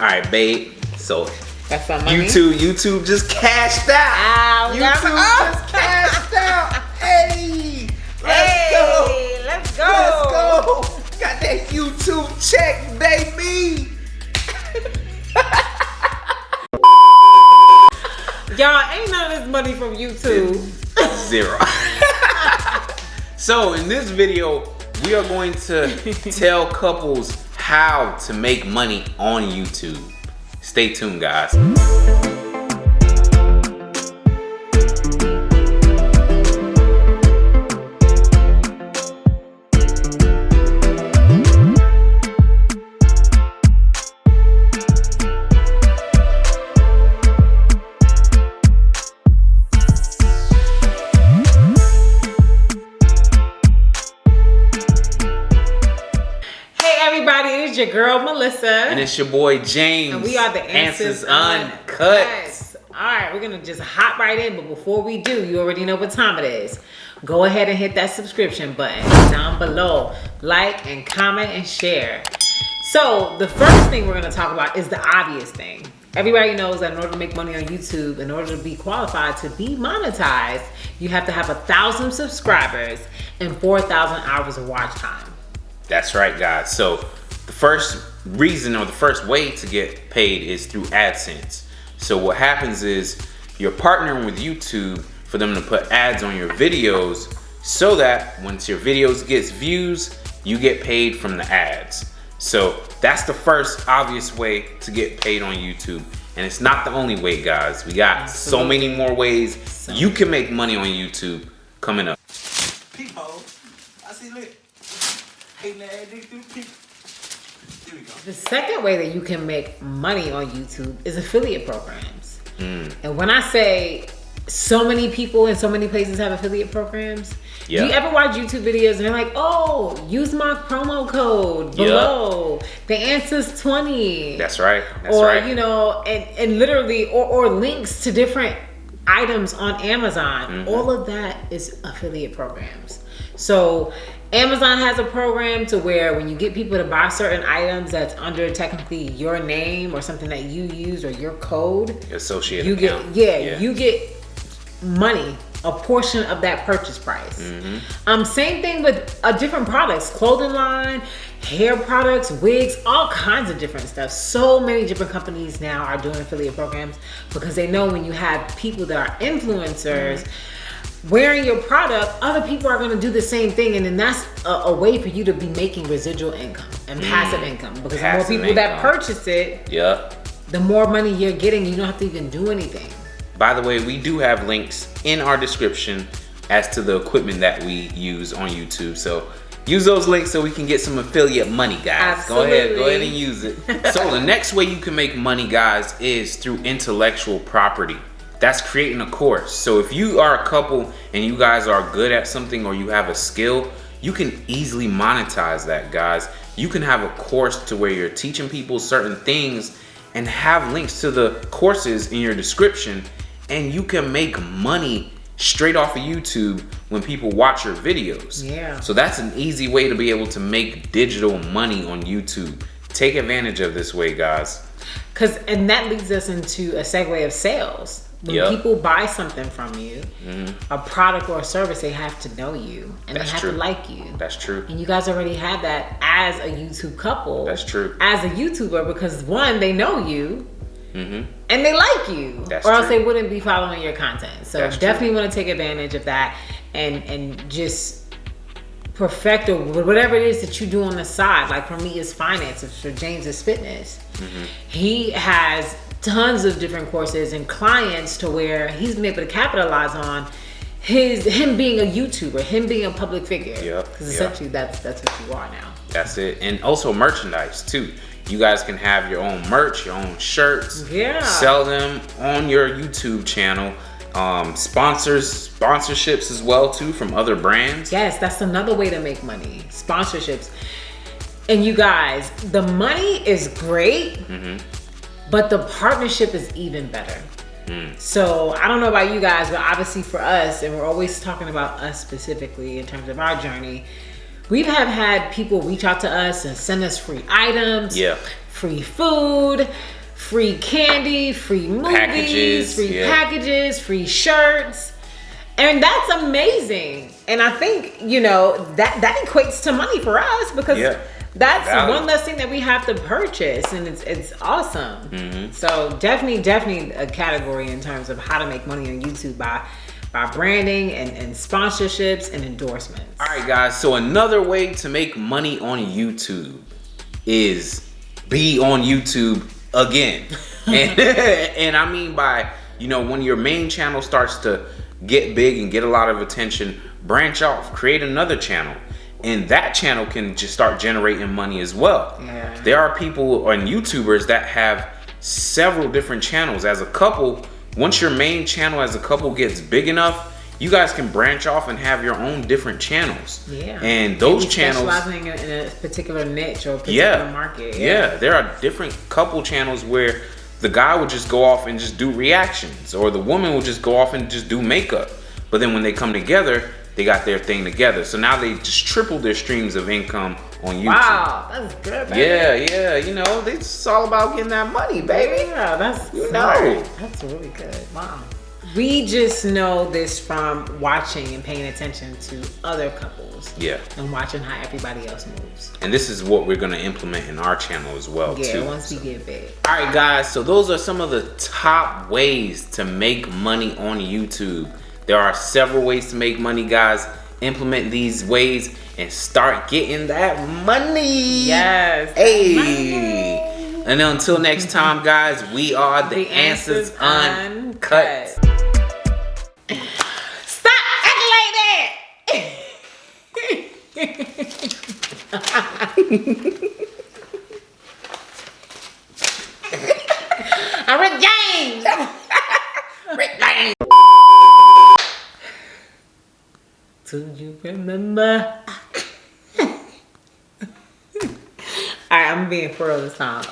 All right, babe. So That's some money. YouTube just cashed out. Just cashed out. Hey, let's go. Let's go. Let's go. Got that YouTube check, baby. Y'all, ain't none of this money from YouTube. Zero. So in this video, we are going to tell couples how to make money on YouTube. Stay tuned, guys. It's your girl Melissa, and it's your boy James, and we are the Answers Uncut. All right, we're gonna just hop right in, but before we do, you already know what time it is. Go ahead and hit that subscription button down below, like and comment and share. So the first thing we're gonna talk about is the obvious thing. Everybody knows that in order to make money on YouTube, in order to be qualified to be monetized, you have to have 1,000 subscribers and 4,000 hours of watch time. That's right, guys. So the first reason or the first way to get paid is through Adsense. So what happens is you're partnering with YouTube for them to put ads on your videos so that once your videos gets views, you get paid from the ads. So that's the first obvious way to get paid on YouTube. And it's not the only way, guys. We got so many more ways you can make money on YouTube coming up. People, I see lit. The second way that you can make money on YouTube is affiliate programs. And when I say so many people in so many places have affiliate programs, do you ever watch YouTube videos and they're like, oh, use my promo code below, the Answers 20. That's right. You know, and literally, or links to different items on Amazon. All of that is affiliate programs. So Amazon has a program to where when you get people to buy certain items that's under technically your name or something that you use or your code, associated you account. You get money, a portion of that purchase price. Same thing with different products, clothing line, hair products, wigs, all kinds of different stuff. So many different companies now are doing affiliate programs because they know when you have people that are influencers wearing your product, other people are going to do the same thing, and then that's a way for you to be making residual income and passive income, because the more people that purchase it, the more money you're getting. You don't have to even do anything. By the way, we do have links in our description as to the equipment that we use on YouTube, so use those links so we can get some affiliate money, guys. Absolutely. Go ahead and use it. So the next way you can make money, guys, is through intellectual property. That's creating a course. So if you are a couple and you guys are good at something or you have a skill, you can easily monetize that, guys. You can have a course to where you're teaching people certain things and have links to the courses in your description, and you can make money straight off of YouTube when people watch your videos. So that's an easy way to be able to make digital money on YouTube. Take advantage of this way, guys. And that leads us into a segue of sales. When people buy something from you, a product or a service, they have to know you and they have to like you. That's true. And you guys already have that as a YouTube couple. That's true. As a YouTuber, because one, they know you and they like you, or else they wouldn't be following your content. So definitely want to take advantage of that and just perfect or whatever it is that you do on the side. Like for me, it's finances. For James, it's fitness. He has tons of different courses and clients to where he's been able to capitalize on him being a YouTuber, him being a public figure. Because essentially that's what you are now. That's it. And also merchandise too. You guys can have your own merch, your own shirts. Sell them on your YouTube channel. Sponsorships as well too from other brands. Yes, that's another way to make money. Sponsorships. And you guys, the money is great. But the partnership is even better. So I don't know about you guys, but obviously for us, and we're always talking about us specifically in terms of our journey, we've had people reach out to us and send us free items, free food, free candy, free movies, Packages, free yeah. packages, free shirts. And that's amazing. And I think, that equates to money for us because that's Value. one less thing that we have to purchase, and it's awesome. Mm-hmm. So definitely a category in terms of how to make money on YouTube by branding and sponsorships and endorsements. All right, guys. So another way to make money on YouTube is be on YouTube again. And I mean by, when your main channel starts to get big and get a lot of attention, branch off, create another channel. And that channel can just start generating money as well. Yeah. There are people and YouTubers that have several different channels. As a couple, once your main channel as a couple gets big enough, you guys can branch off and have your own different channels. Yeah. And those Maybe channels, specializing in a particular niche or a particular market. Yeah, there are different couple channels where the guy would just go off and just do reactions, or the woman will just go off and just do makeup. But then when they come together, they got their thing together. So now they just tripled their streams of income on YouTube. Wow, that's good, baby. Yeah, it's all about getting that money, baby. Yeah, that's smart. That's really good. Wow. We just know this from watching and paying attention to other couples. Yeah. And watching how everybody else moves. And this is what we're gonna implement in our channel as well, too. Yeah, once we get big. All right, guys. So those are some of the top ways to make money on YouTube. There are several ways to make money, guys. Implement these ways and start getting that money. Yes. Hey. Money. And until next time, guys, we are the Answers Uncut. Stop acting like that. I'm Rick James. Rick James. Do you remember? Alright, I'm being for real this time.